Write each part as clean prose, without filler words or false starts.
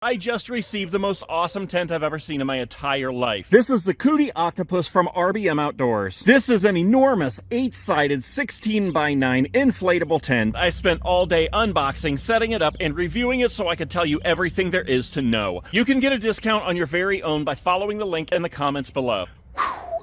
I just received the most awesome tent I've ever seen in my entire life. This is the COODY Octopus from RBM Outdoors. This is an enormous 8-sided 16x9 inflatable tent. I spent all day unboxing, setting it up, and reviewing it so I could tell you everything there is to know. You can get a discount on your very own by following the link in the comments below.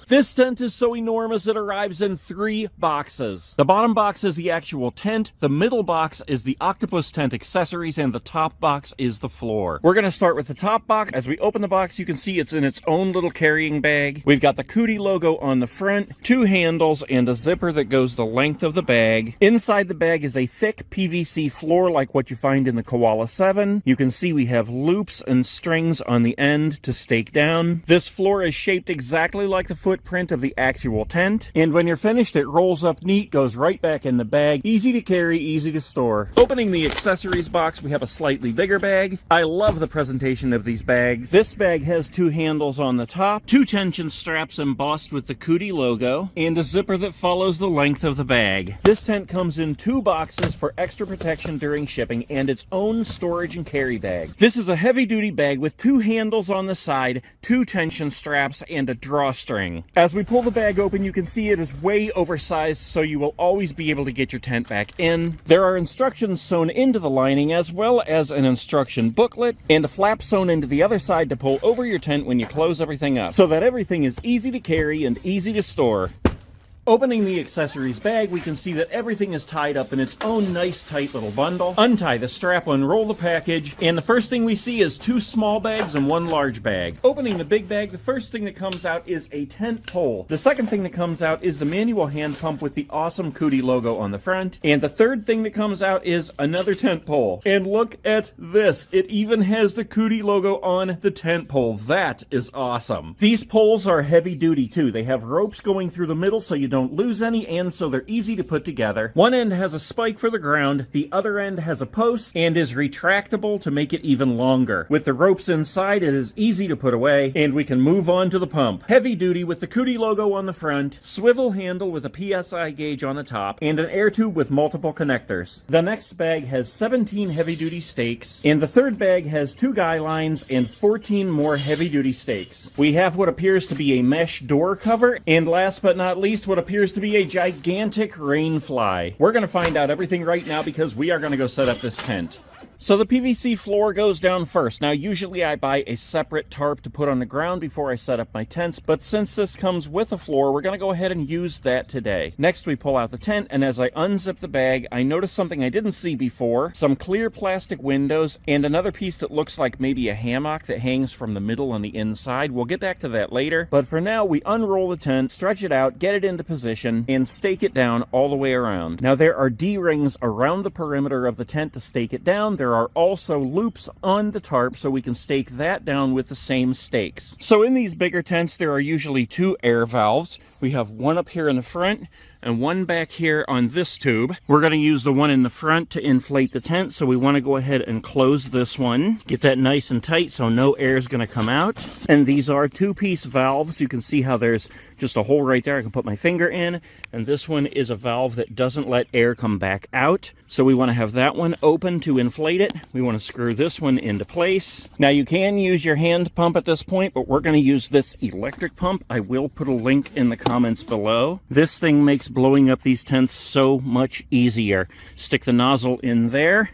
This tent is so enormous it arrives in 3 boxes. The bottom box is the actual tent, the middle box is the Octopus tent accessories, and the top box is the floor. We're going to start with the top box. As we open the box, you can see it's in its own little carrying bag. We've got the COODY logo on the front, 2 handles, and a zipper that goes the length of the bag. Inside the bag is a thick PVC floor like what you find in the Koala 7. You can see we have loops and strings on the end to stake down. This floor is shaped exactly like the footprint of the actual tent, and when you're finished it rolls up neat, goes right back in the bag. Easy to carry, easy to store. Opening the accessories box, we have a slightly bigger bag. I love the presentation of these bags. This bag has 2 handles on the top, 2 tension straps embossed with the COODY logo, and a zipper that follows the length of the bag. This tent comes in 2 boxes for extra protection during shipping and its own storage and carry bag. This is a heavy-duty bag with 2 handles on the side, 2 tension straps, and a drawstring. As we pull the bag open, you can see it is way oversized, so you will always be able to get your tent back in. There are instructions sewn into the lining, as well as an instruction booklet, and a flap sewn into the other side to pull over your tent when you close everything up, so that everything is easy to carry and easy to store. Opening the accessories bag, we can see that everything is tied up in its own nice tight little bundle. Untie the strap, unroll the package, and the first thing we see is 2 small bags and 1 large bag. Opening the big bag, the first thing that comes out is a tent pole. The second thing that comes out is the manual hand pump with the awesome COODY logo on the front. And the third thing that comes out is another tent pole. And look at this. It even has the COODY logo on the tent pole. That is awesome. These poles are heavy duty too. They have ropes going through the middle so you don't lose any, and so they're easy to put together. One end has a spike for the ground, the other end has a post and is retractable to make it even longer. With the ropes inside, it is easy to put away, and we can move on to the pump. Heavy duty with the COODY logo on the front, swivel handle with a PSI gauge on the top, and an air tube with multiple connectors. The next bag has 17 heavy duty stakes, and the third bag has 2 guy lines and 14 more heavy duty stakes. We have what appears to be a mesh door cover, and last but not least, what appears to be a gigantic Rainfly. We're going to find out everything right now because we are going to go set up this tent. So the PVC floor goes down first. Now usually I buy a separate tarp to put on the ground before I set up my tents, but since this comes with a floor, we're going to go ahead and use that today. Next we pull out the tent, and as I unzip the bag, I notice something I didn't see before. Some clear plastic windows and another piece that looks like maybe a hammock that hangs from the middle on the inside. We'll get back to that later, but for now we unroll the tent, stretch it out, get it into position, and stake it down all the way around. Now there are D-rings around the perimeter of the tent to stake it down. There are also loops on the tarp so we can stake that down with the same stakes. So in these bigger tents there are usually 2 air valves. We have one up here in the front and one back here on this tube. We're going to use the one in the front to inflate the tent, so we want to go ahead and close this one. Get that nice and tight so no air is going to come out. And these are 2-piece valves. You can see how there's just a hole right there I can put my finger in, and this one is a valve that doesn't let air come back out. So we want to have that one open to inflate it. We want to screw this one into place. Now you can use your hand pump at this point, but we're going to use this electric pump. I will put a link in the comments below. This thing makes blowing up these tents so much easier. Stick the nozzle in there,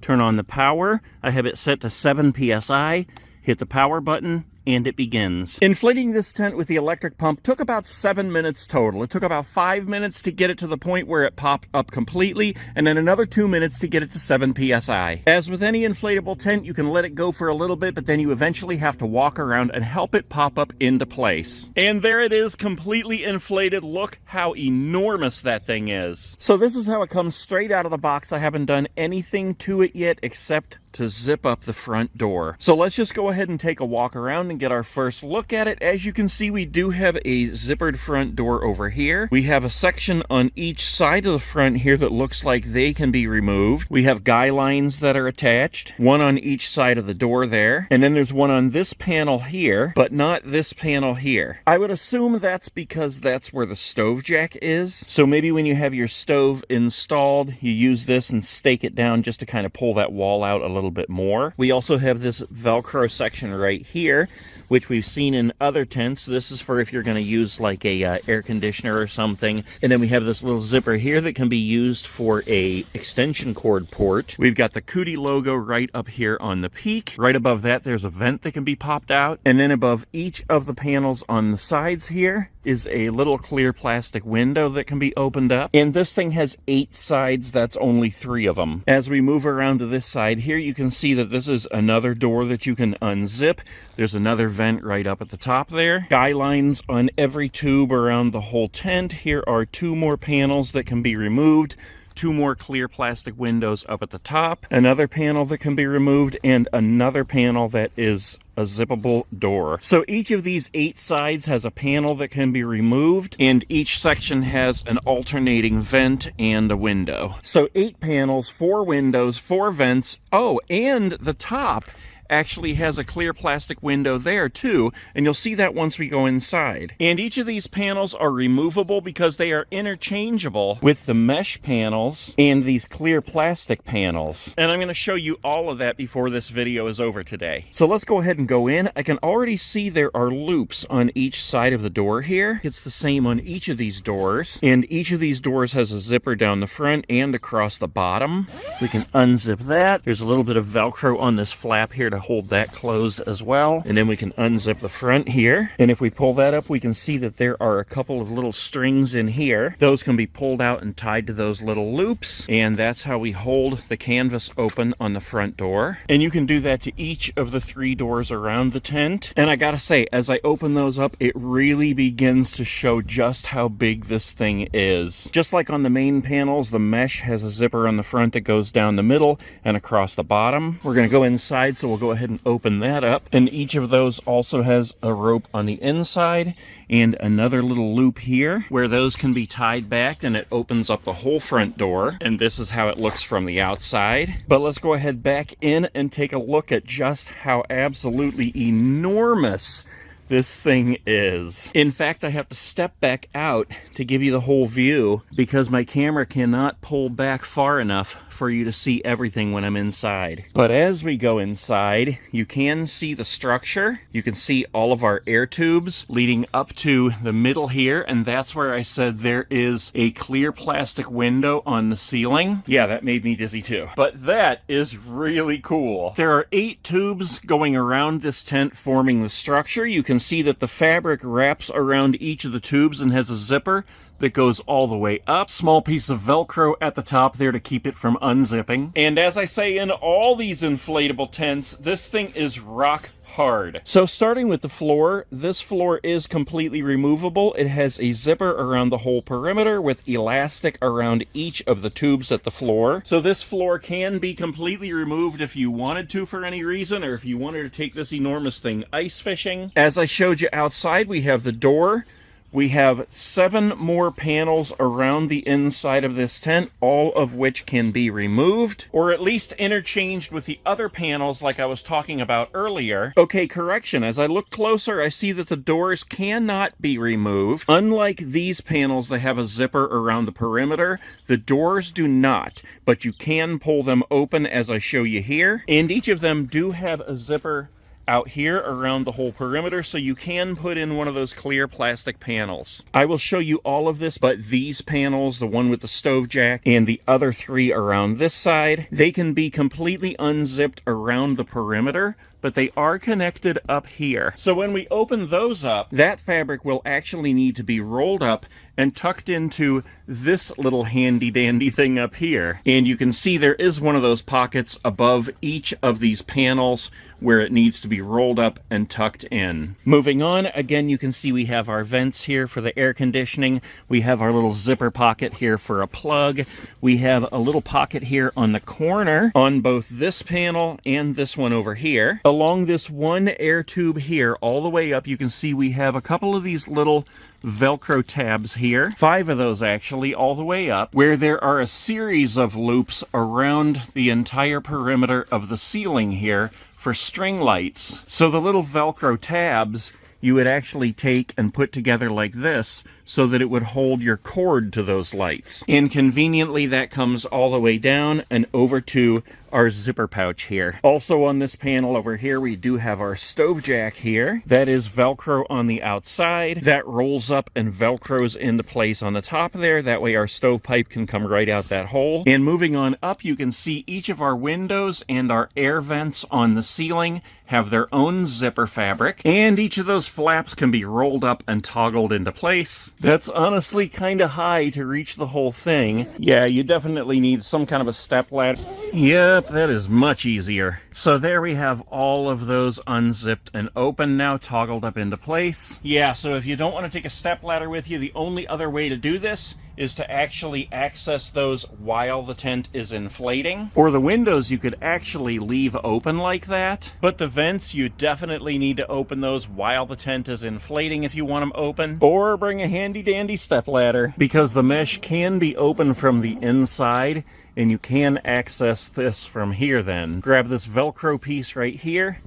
turn on the power. I have it set to 7 psi. Hit the power button, and it begins. Inflating this tent with the electric pump took about 7 minutes total. It took about 5 minutes to get it to the point where it popped up completely, and then another 2 minutes to get it to 7 psi. As with any inflatable tent, you can let it go for a little bit, but then you eventually have to walk around and help it pop up into place. And there it is, completely inflated. Look how enormous that thing is. So this is how it comes straight out of the box. I haven't done anything to it yet except to zip up the front door. So let's just go ahead and take a walk around and get our first look at it. As you can see, we do have a zippered front door over here. We have a section on each side of the front here that looks like they can be removed. We have guy lines that are attached, one on each side of the door there, and then there's one on this panel here, but not this panel here. I would assume that's because that's where the stove jack is. So maybe when you have your stove installed, you use this and stake it down just to kind of pull that wall out a little bit more. We also have this Velcro section right here, which we've seen in other tents. This is for if you're going to use like a air conditioner or something. And then we have this little zipper here that can be used for a extension cord port. We've got the COODY logo right up here on the peak. Right above that, there's a vent that can be popped out. And then above each of the panels on the sides here is a little clear plastic window that can be opened up. And this thing has 8 sides. That's only 3 of them. As we move around to this side here, you can see that this is another door that you can unzip. There's another vent right up at the top there. Guy lines on every tube around the whole tent. Here are 2 more panels that can be removed. 2 more clear plastic windows up at the top, another panel that can be removed, and another panel that is a zippable door. So each of these 8 sides has a panel that can be removed, and each section has an alternating vent and a window. So 8 panels, 4 windows, 4 vents. Oh, and the top actually has a clear plastic window there too, and you'll see that once we go inside. And each of these panels are removable because they are interchangeable with the mesh panels and these clear plastic panels. And I'm going to show you all of that before this video is over today. So let's go ahead and go in. I can already see there are loops on each side of the door here. It's the same on each of these doors, and each of these doors has a zipper down the front and across the bottom. We can unzip that. There's a little bit of Velcro on this flap here to hold that closed as well. And then we can unzip the front here. And if we pull that up, we can see that there are a couple of little strings in here. Those can be pulled out and tied to those little loops. And that's how we hold the canvas open on the front door. And you can do that to each of the 3 doors around the tent. And I gotta say, as I open those up, it really begins to show just how big this thing is. Just like on the main panels, the mesh has a zipper on the front that goes down the middle and across the bottom. We're gonna go inside, so we'll go ahead and open that up. And each of those also has a rope on the inside and another little loop here where those can be tied back, and it opens up the whole front door. And this is how it looks from the outside. But let's go ahead back in and take a look at just how absolutely enormous this thing is. In fact, I have to step back out to give you the whole view because my camera cannot pull back far enough for you to see everything when I'm inside. But as we go inside, you can see the structure. You can see all of our air tubes leading up to the middle here, and that's where I said there is a clear plastic window on the ceiling. Yeah, that made me dizzy too. But that is really cool. There are 8 tubes going around this tent forming the structure. You can see that the fabric wraps around each of the tubes and has a zipper that goes all the way up. Small piece of Velcro at the top there to keep it from unzipping. And as I say in all these inflatable tents, this thing is rock hard. So starting with the floor, this floor is completely removable. It has a zipper around the whole perimeter with elastic around each of the tubes at the floor. So this floor can be completely removed if you wanted to for any reason, or if you wanted to take this enormous thing ice fishing. As I showed you outside, we have the door. We have 7 more panels around the inside of this tent, all of which can be removed, or at least interchanged with the other panels like I was talking about earlier. Okay, correction. As I look closer, I see that the doors cannot be removed. Unlike these panels that have a zipper around the perimeter, the doors do not, but you can pull them open as I show you here. And each of them do have a zipper out here around the whole perimeter, so you can put in one of those clear plastic panels. I will show you all of this, but these panels, the one with the stove jack and the other 3 around this side, they can be completely unzipped around the perimeter, but they are connected up here. So when we open those up, that fabric will actually need to be rolled up and tucked into this little handy dandy thing up here. And you can see there is one of those pockets above each of these panels where it needs to be rolled up and tucked in. Moving on, again, you can see we have our vents here for the air conditioning. We have our little zipper pocket here for a plug. We have a little pocket here on the corner on both this panel and this one over here. along this one air tube here, all the way up, you can see we have a couple of these little Velcro tabs here. 5 of those actually, all the way up, where there are a series of loops around the entire perimeter of the ceiling here for string lights. So the little Velcro tabs you would actually take and put together like this so that it would hold your cord to those lights. And conveniently that comes all the way down and over to our zipper pouch here. Also on this panel over here, we do have our stove jack here. That is Velcro on the outside. That rolls up and Velcros into place on the top there. That way our stovepipe can come right out that hole. And moving on up, you can see each of our windows and our air vents on the ceiling have their own zipper fabric. And each of those flaps can be rolled up and toggled into place. That's honestly kind of high to reach the whole thing. Yeah, you definitely need some kind of a step ladder. Yep, that is much easier. So there we have all of those unzipped and open now, toggled up into place. Yeah, so if you don't want to take a step ladder with you, the only other way to do this is to actually access those while the tent is inflating. Or the windows you could actually leave open like that, but the vents you definitely need to open those while the tent is inflating if you want them open. Or bring a handy dandy step ladder, because the mesh can be open from the inside and you can access this from here then. Grab this Velcro piece right here,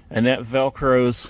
and that Velcros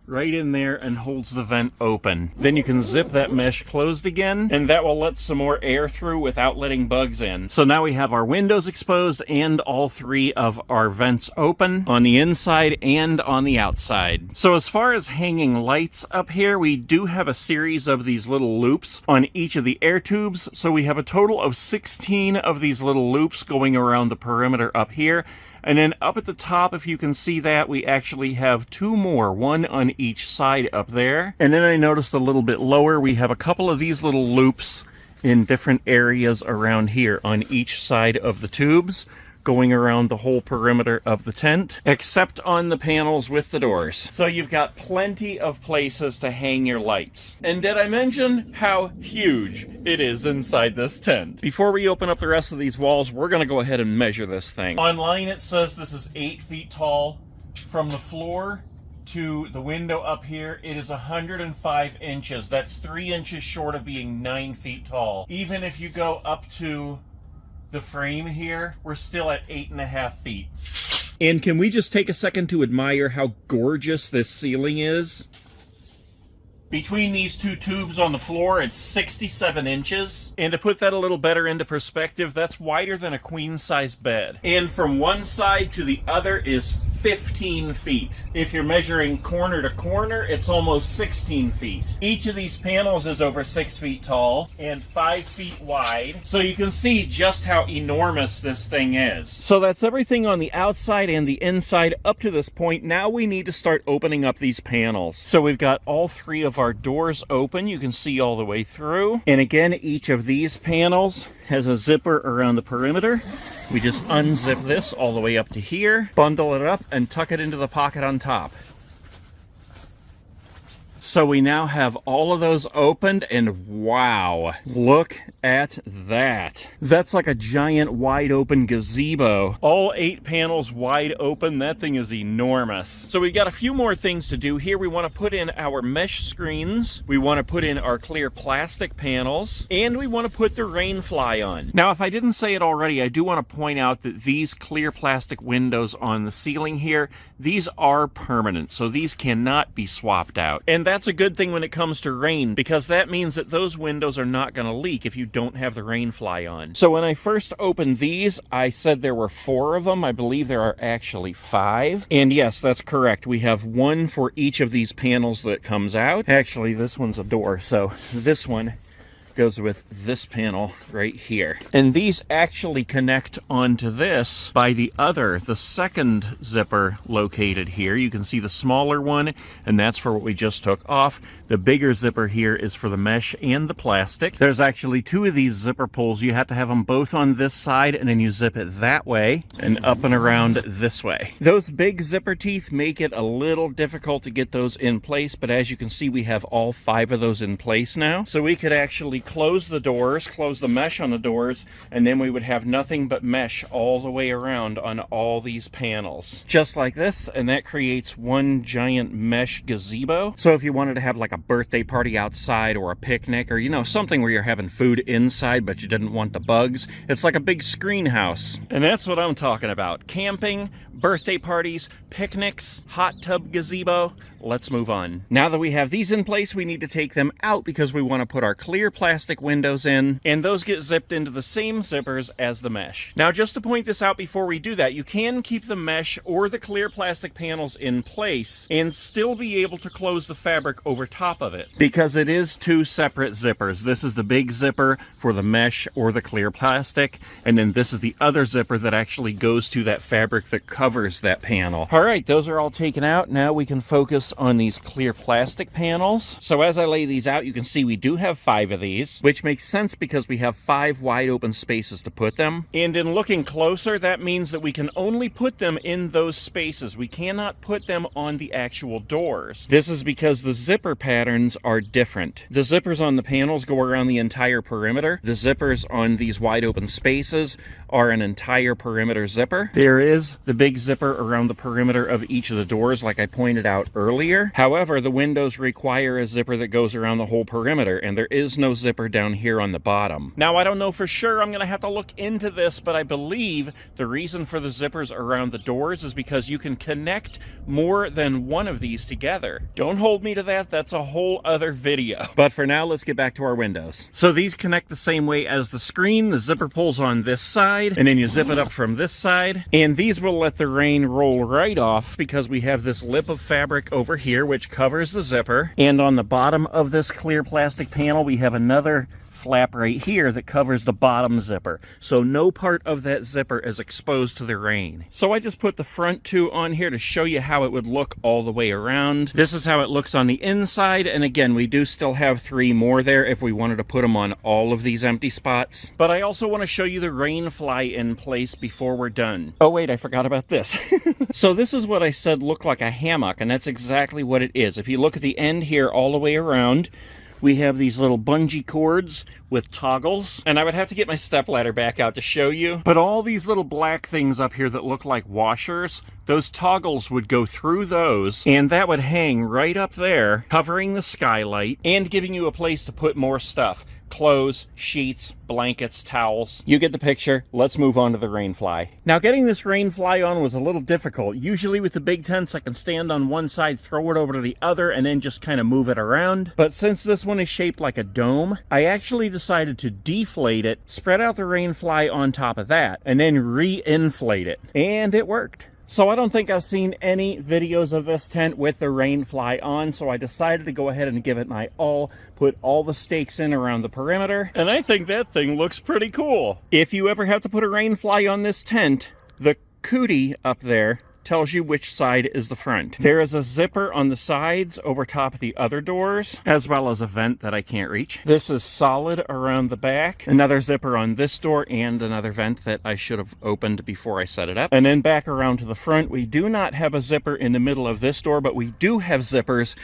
right in there and holds the vent open. Then you can zip that mesh closed again, and that will let some more air through without letting bugs in. So now we have our windows exposed and all 3 of our vents open on the inside and on the outside. So as far as hanging lights up here, we do have a series of these little loops on each of the air tubes. So we have a total of 16 of these little loops going around the perimeter up here. And then up at the top, if you can see that, we actually have 2 more, one on each side up there. And then I noticed a little bit lower, we have a couple of these little loops in different areas around here on each side of the tubes, going around the whole perimeter of the tent, except on the panels with the doors. So you've got plenty of places to hang your lights. And did I mention how huge it is inside this tent? Before we open up the rest of these walls, we're gonna go ahead and measure this thing. Online it says this is 8 feet tall. From the floor to the window up here, it is 105 inches. That's 3 inches short of being 9 feet tall. Even if you go up to the frame here, we're still at 8.5 feet. And can we just take a second to admire how gorgeous this ceiling is? Between these 2 tubes on the floor, it's 67 inches. And to put that a little better into perspective, that's wider than a queen-size bed. And from one side to the other is 15 feet. If you're measuring corner to corner, it's almost 16 feet. Each of these panels is over 6 feet tall and 5 feet wide. So you can see just how enormous this thing is. So that's everything on the outside and the inside up to this point. Now we need to start opening up these panels. So we've got all 3 of our doors open. You can see all the way through. And again, each of these panels has a zipper around the perimeter. We just unzip this all the way up to here, bundle it up, and tuck it into the pocket on top. So we now have all of those opened, and wow, look at that. That's like a giant wide open gazebo. All 8 panels wide open. That thing is enormous. So we've got a few more things to do here. We want to put in our mesh screens. We want to put in our clear plastic panels, and we want to put the Rainfly on. Now, if I didn't say it already, I do want to point out that these clear plastic windows on the ceiling here, these are permanent, so these cannot be swapped out. And that's a good thing when it comes to rain, because that means that those windows are not going to leak if you don't have the Rainfly on. So when I first opened these, I said there were 4 of them. I believe there are actually 5. And yes, that's correct. We have 1 for each of these panels that comes out. Actually, this one's a door, so this one goes with this panel right here. And these actually connect onto this by the second zipper located here. You can see the smaller one, and that's for what we just took off. The bigger zipper here is for the mesh and the plastic. There's actually 2 of these zipper pulls. You have to have them both on this side, and then you zip it that way and up and around this way. Those big zipper teeth make it a little difficult to get those in place, but as you can see, we have all 5 of those in place now. So we could actually close the doors, close the mesh on the doors, and then we would have nothing but mesh all the way around on all these panels. Just like this, and that creates one giant mesh gazebo. So if you wanted to have like a birthday party outside or a picnic or, you know, something where you're having food inside but you didn't want the bugs, it's like a big screen house. And that's what I'm talking about. Camping, birthday parties, picnics, hot tub gazebo. Let's move on. Now that we have these in place, we need to take them out because we want to put our clear plastic windows in, and those get zipped into the same zippers as the mesh. Now, just to point this out before we do that, you can keep the mesh or the clear plastic panels in place and still be able to close the fabric over top of it because it is two separate zippers. This is the big zipper for the mesh or the clear plastic, and then this is the other zipper that actually goes to that fabric that covers that panel. All right, those are all taken out. Now we can focus on these clear plastic panels. So as I lay these out, you can see we do have 5 of these, which makes sense because we have 5 wide open spaces to put them. And in looking closer, that means that we can only put them in those spaces. We cannot put them on the actual doors. This is because the zipper patterns are different. The zippers on the panels go around the entire perimeter. The zippers on these wide open spaces are an entire perimeter zipper. There is the big zipper around the perimeter of each of the doors, like I pointed out earlier. However, the windows require a zipper that goes around the whole perimeter, and there is no zipper down here on the bottom. Now, I don't know for sure. I'm gonna have to look into this, but I believe the reason for the zippers around the doors is because you can connect more than one of these together. Don't hold me to that. That's a whole other video. But for now, let's get back to our windows. So these connect the same way as the screen. The zipper pulls on this side, and then you zip it up from this side. And these will let the rain roll right off because we have this lip of fabric over here which covers the zipper. And on the bottom of this clear plastic panel, we have another flap right here that covers the bottom zipper. So no part of that zipper is exposed to the rain. So I just put the front 2 on here to show you how it would look all the way around. This is how it looks on the inside. And again, we do still have 3 more there if we wanted to put them on all of these empty spots. But I also want to show you the Rainfly in place before we're done. Oh wait, I forgot about this. So this is what I said looked like a hammock, and that's exactly what it is. If you look at the end here all the way around, we have these little bungee cords with toggles, and I would have to get my stepladder back out to show you. But all these little black things up here that look like washers, those toggles would go through those, and that would hang right up there, covering the skylight and giving you a place to put more stuff. Clothes, sheets, blankets, towels. You get the picture. Let's move on to the Rainfly. Now, getting this Rainfly on was a little difficult. Usually with the big tents, I can stand on one side, throw it over to the other, and then just kind of move it around. But since this one is shaped like a dome, I actually decided to deflate it, spread out the Rainfly on top of that, and then re-inflate it. And it worked. So I don't think I've seen any videos of this tent with the Rainfly on, so I decided to go ahead and give it my all, put all the stakes in around the perimeter, and I think that thing looks pretty cool. If you ever have to put a Rainfly on this tent, the COODY up there tells you which side is the front. There is a zipper on the sides over top of the other doors, as well as a vent that I can't reach. This is solid around the back. Another zipper on this door and another vent that I should have opened before I set it up. And then back around to the front, we do not have a zipper in the middle of this door, but we do have zippers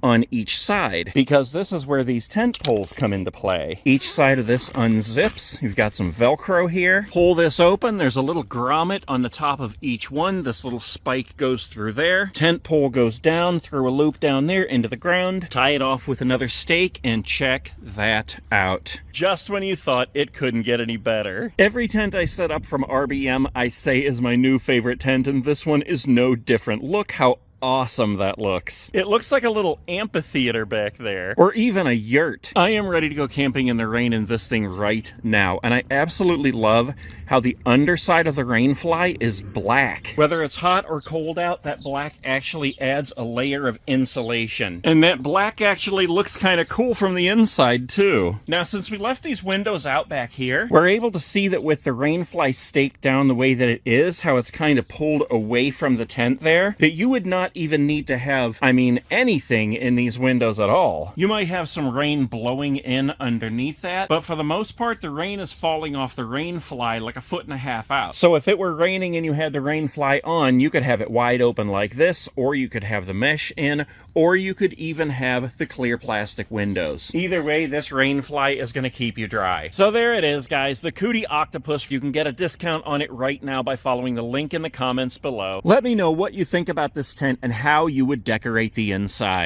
on each side, because this is where these tent poles come into play. Each side of this unzips. You've got some Velcro here. Pull this open. There's a little grommet on the top of each one. This little spike goes through there. Tent pole goes down through a loop down there into the ground. Tie it off with another stake, and check that out. Just when you thought it couldn't get any better. Every tent I set up from RBM, I say is my new favorite tent, and this one is no different. Look how awesome that looks. It looks like a little amphitheater back there, or even a yurt. I am ready to go camping in the rain in this thing right now, and I absolutely love how the underside of the Rainfly is black. Whether it's hot or cold out, that black actually adds a layer of insulation, and that black actually looks kind of cool from the inside too. Now, since we left these windows out back here, we're able to see that with the Rainfly staked down the way that it is, how it's kind of pulled away from the tent there, that you would not not even need to have, I mean, anything in these windows at all. You might have some rain blowing in underneath that, but for the most part, the rain is falling off the Rainfly like 1.5 feet out. So if it were raining and you had the Rainfly on, you could have it wide open like this, or you could have the mesh in, or you could even have the clear plastic windows. Either way, this Rainfly is going to keep you dry. So there it is, guys, the COODY Octopus. You can get a discount on it right now by following the link in the comments below. Let me know what you think about this tent and how you would decorate the inside.